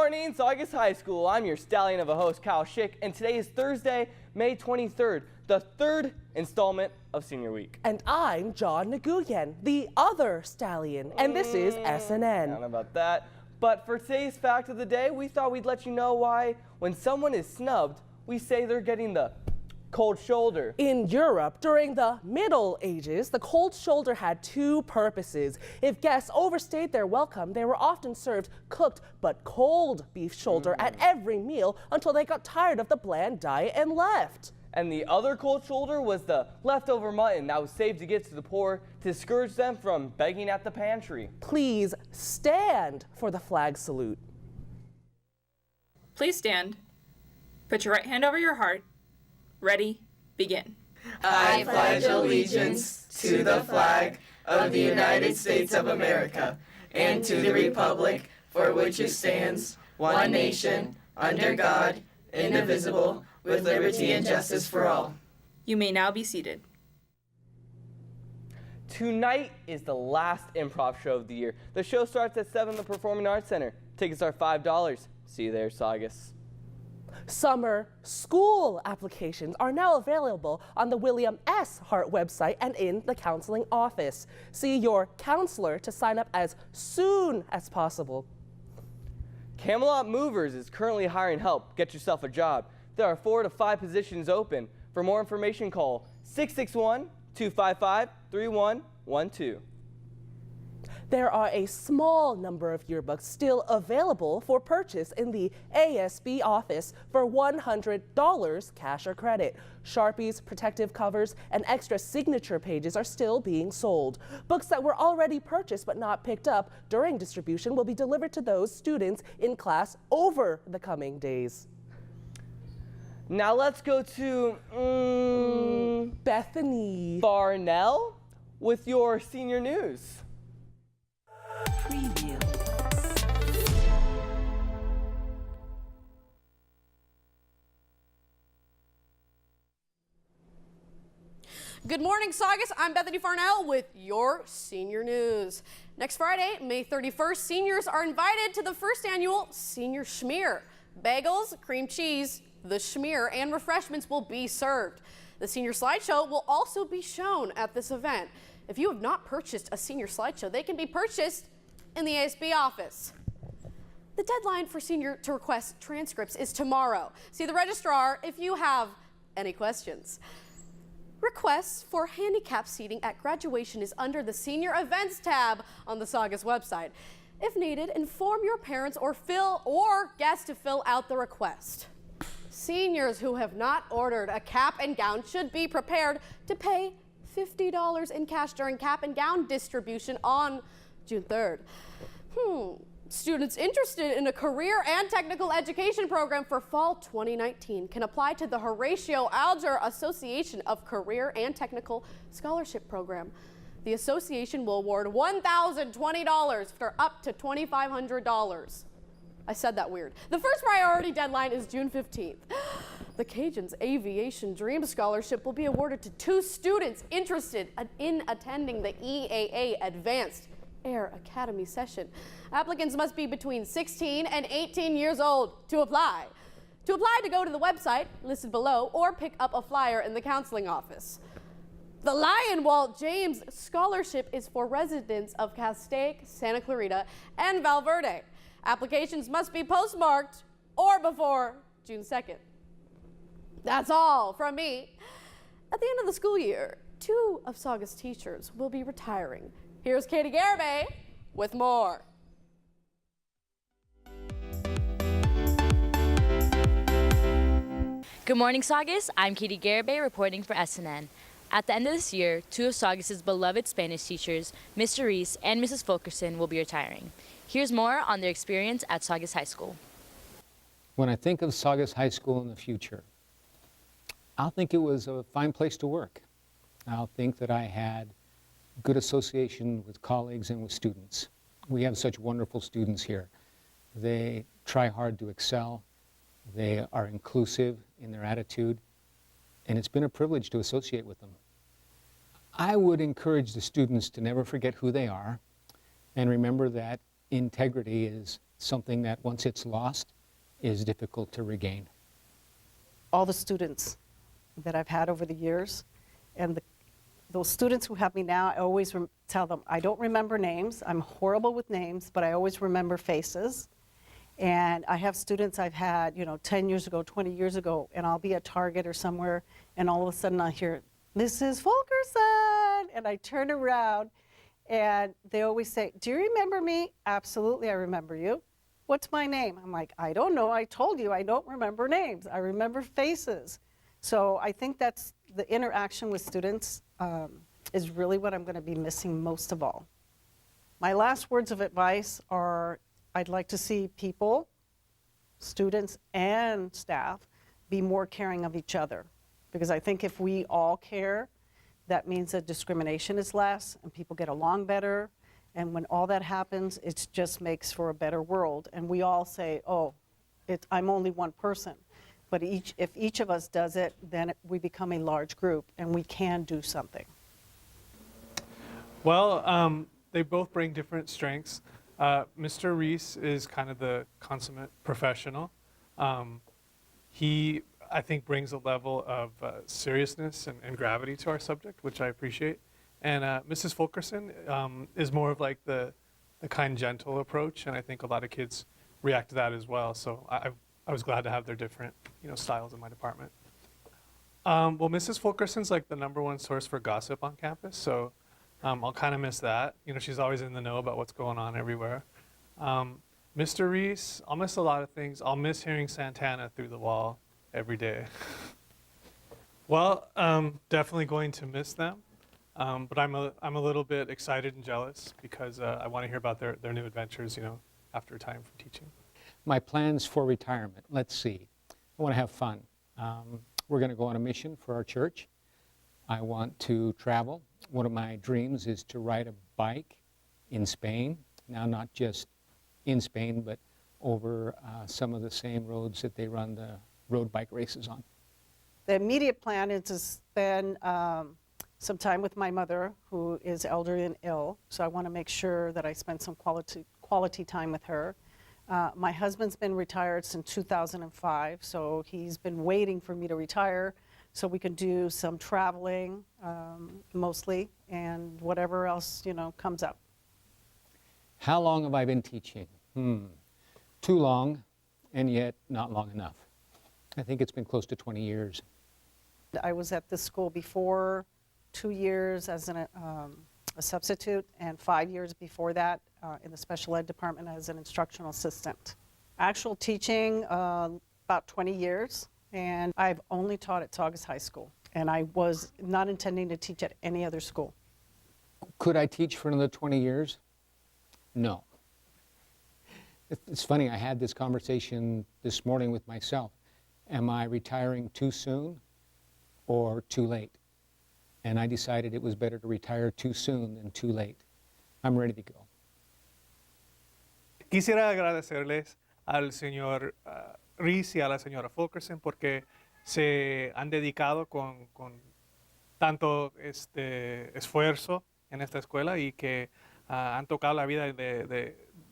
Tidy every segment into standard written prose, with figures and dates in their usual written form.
morning, Saugus High School. I'm your stallion of a host, Kyle Shick, and today is Thursday, May 23rd, the third installment of Senior Week. And I'm John Ngyuen, the other stallion, and this is SNN. I don't know about that, but for today's fact of the day, we thought we'd let you know why when someone is snubbed, we say they're getting the cold shoulder. In Europe, during the Middle Ages, the cold shoulder had two purposes. If guests overstayed their welcome, they were often served cooked but cold beef shoulder at every meal until they got tired of the bland diet and left. And the other cold shoulder was the leftover mutton that was saved to give to the poor to discourage them from begging at the pantry. Please stand for the flag salute. Please stand. Put your right hand over your heart. Ready, begin. I pledge allegiance to the flag of the United States of America and to the republic for which it stands, one nation, under God, indivisible, with liberty and justice for all. You may now be seated. Tonight is the last improv show of the year. The show starts at 7 at the Performing Arts Center. Tickets are $5. See you there, Saugus. Summer school applications are now available on the William S. Hart website and in the counseling office. See your counselor to sign up as soon as possible. Camelot Movers is currently hiring help. Get yourself a job. There are 4 to 5 positions open. For more information, call 661-255-3112. There are a small number of yearbooks still available for purchase in the ASB office for $100 cash or credit. Sharpies, protective covers, and extra signature pages are still being sold. Books that were already purchased but not picked up during distribution will be delivered to those students in class over the coming days. Now let's go to Bethany Farnell with your senior news. Preview. Good morning, Saugus. I'm Bethany Farnell with your senior news. Next Friday, May 31st, seniors are invited to the first annual Senior Schmear. Bagels, cream cheese, the schmear, and refreshments will be served. The senior slideshow will also be shown at this event. If you have not purchased a senior slideshow, they can be purchased in the ASB office. The deadline for senior to request transcripts is tomorrow. See the registrar if you have any questions. Requests for handicap seating at graduation is under the Senior Events tab on the Saugus website. If needed, inform your parents or guests to fill out the request. Seniors who have not ordered a cap and gown should be prepared to pay $50 in cash during cap and gown distribution on June 3rd. Students interested in a career and technical education program for fall 2019 can apply to the Horatio Alger Association of Career and Technical Scholarship Program. The association will award $1,020 for up to $2,500. I said that weird. The first priority deadline is June 15th. The Cajuns Aviation Dream Scholarship will be awarded to 2 students interested in attending the EAA Advanced Air Academy session. Applicants must be between 16 and 18 years old to apply. To apply, to go to the website listed below or pick up a flyer in the counseling office. The Lion Walt James Scholarship is for residents of Castaic, Santa Clarita, and Val Verde. Applications must be postmarked or before June 2nd. That's all from me. At the end of the school year, 2 of Saugus teachers will be retiring. Here's Katie Garibay with more. Good morning, Saugus. I'm Katie Garibay reporting for SNN. At the end of this year, 2 of Saugus's beloved Spanish teachers, Mr. Reese and Mrs. Fulkerson, will be retiring. Here's more on their experience at Saugus High School. When I think of Saugus High School in the future, I'll think it was a fine place to work. I'll think that I had good association with colleagues and with students. We have such wonderful students here. They try hard to excel. They are inclusive in their attitude, and it's been a privilege to associate with them. I would encourage the students to never forget who they are and remember that integrity is something that once it's lost is difficult to regain. All the students that I've had over the years, and those students who have me now, I always tell them, I don't remember names. I'm horrible with names, but I always remember faces. And I have students I've had, 10 years ago, 20 years ago, and I'll be at Target or somewhere, and all of a sudden I hear, Mrs. Fulkerson, and I turn around, and they always say, do you remember me? Absolutely, I remember you. What's my name? I'm like, I don't know. I told you I don't remember names. I remember faces. So I think that's the interaction with students is really what I'm going to be missing most of all. My last words of advice are I'd like to see people, students and staff, be more caring of each other. Because I think if we all care, that means that discrimination is less and people get along better. And when all that happens, it just makes for a better world. And we all say, oh, I'm only one person. But if each of us does it, then we become a large group and we can do something. Well, they both bring different strengths. Mr. Reese is kind of the consummate professional. He, I think, brings a level of seriousness and gravity to our subject, which I appreciate. And Mrs. Fulkerson is more of like the kind, gentle approach, and I think a lot of kids react to that as well. So I was glad to have their different, styles in my department. Well, Mrs. Fulkerson's like the #1 source for gossip on campus, so I'll kind of miss that. She's always in the know about what's going on everywhere. Mr. Reese, I'll miss a lot of things. I'll miss hearing Santana through the wall every day. Well, definitely going to miss them. But I'm a little bit excited and jealous because I want to hear about their new adventures, after time from teaching. My plans for retirement, let's see. I want to have fun. We're going to go on a mission for our church. I want to travel. One of my dreams is to ride a bike in Spain. Now, not just in Spain, but over some of the same roads that they run the road bike races on. The immediate plan is to spend some time with my mother, who is elderly and ill. So I want to make sure that I spend some quality time with her. My husband's been retired since 2005, so he's been waiting for me to retire so we can do some traveling, mostly, and whatever else, comes up. How long have I been teaching? Too long, and yet not long enough. I think it's been close to 20 years. I was at this school before 2 years as a substitute, and 5 years before that in the special ed department as an instructional assistant. Actual teaching, about 20 years, and I've only taught at Saugus High School, and I was not intending to teach at any other school. Could I teach for another 20 years? No. It's funny, I had this conversation this morning with myself. Am I retiring too soon or too late? And I decided it was better to retire too soon than too late. I'm ready to go. Quisiera agradecerles al señor Reese y a la señora Fulkerson porque se han dedicado con tanto esfuerzo en esta escuela y que han tocado la vida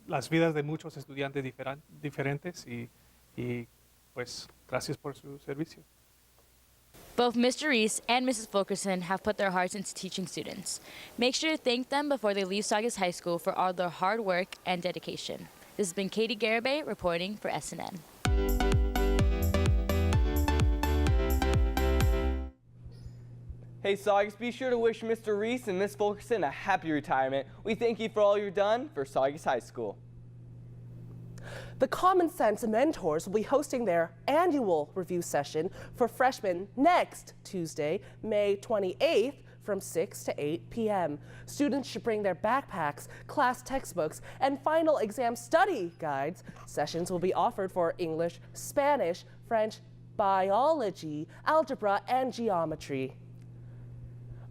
las vidas de muchos estudiantes diferentes y pues gracias por su servicio. Both Mr. Reese and Mrs. Fulkerson have put their hearts into teaching students. Make sure to thank them before they leave Saugus High School for all their hard work and dedication. This has been Katie Garibay reporting for SNN. Hey Saugus, be sure to wish Mr. Reese and Miss Fulkerson a happy retirement. We thank you for all you've done for Saugus High School. The Common Sense Mentors will be hosting their annual review session for freshmen next Tuesday, May 28th from 6 to 8 p.m. Students should bring their backpacks, class textbooks, and final exam study guides. Sessions will be offered for English, Spanish, French, biology, algebra, and geometry.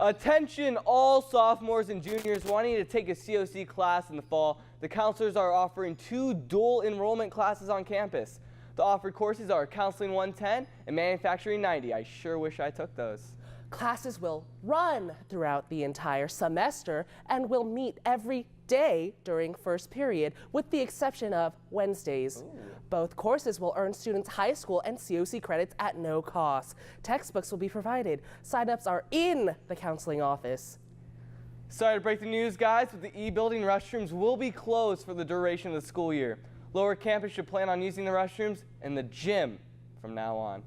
Attention all sophomores and juniors wanting to take a COC class in the fall. The counselors are offering 2 dual enrollment classes on campus. The offered courses are Counseling 110 and Manufacturing 90. I sure wish I took those. Classes will run throughout the entire semester and will meet every day during first period, with the exception of Wednesdays. Both courses will earn students high school and COC credits at no cost. Textbooks will be provided. Sign-ups are in the counseling office. Sorry to break the news, guys, but the E-building restrooms will be closed for the duration of the school year. Lower campus should plan on using the restrooms and the gym from now on.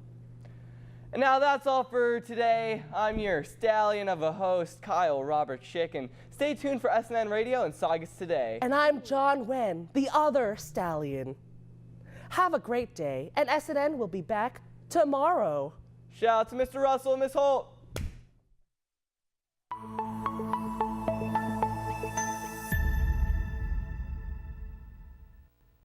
And now that's all for today. I'm your stallion of a host, Kyle Robert Shick, and stay tuned for SNN Radio and Saugus Today. And I'm John Wen, the other stallion. Have a great day, and SNN will be back tomorrow. Shout out to Mr. Russell and Miss Holt.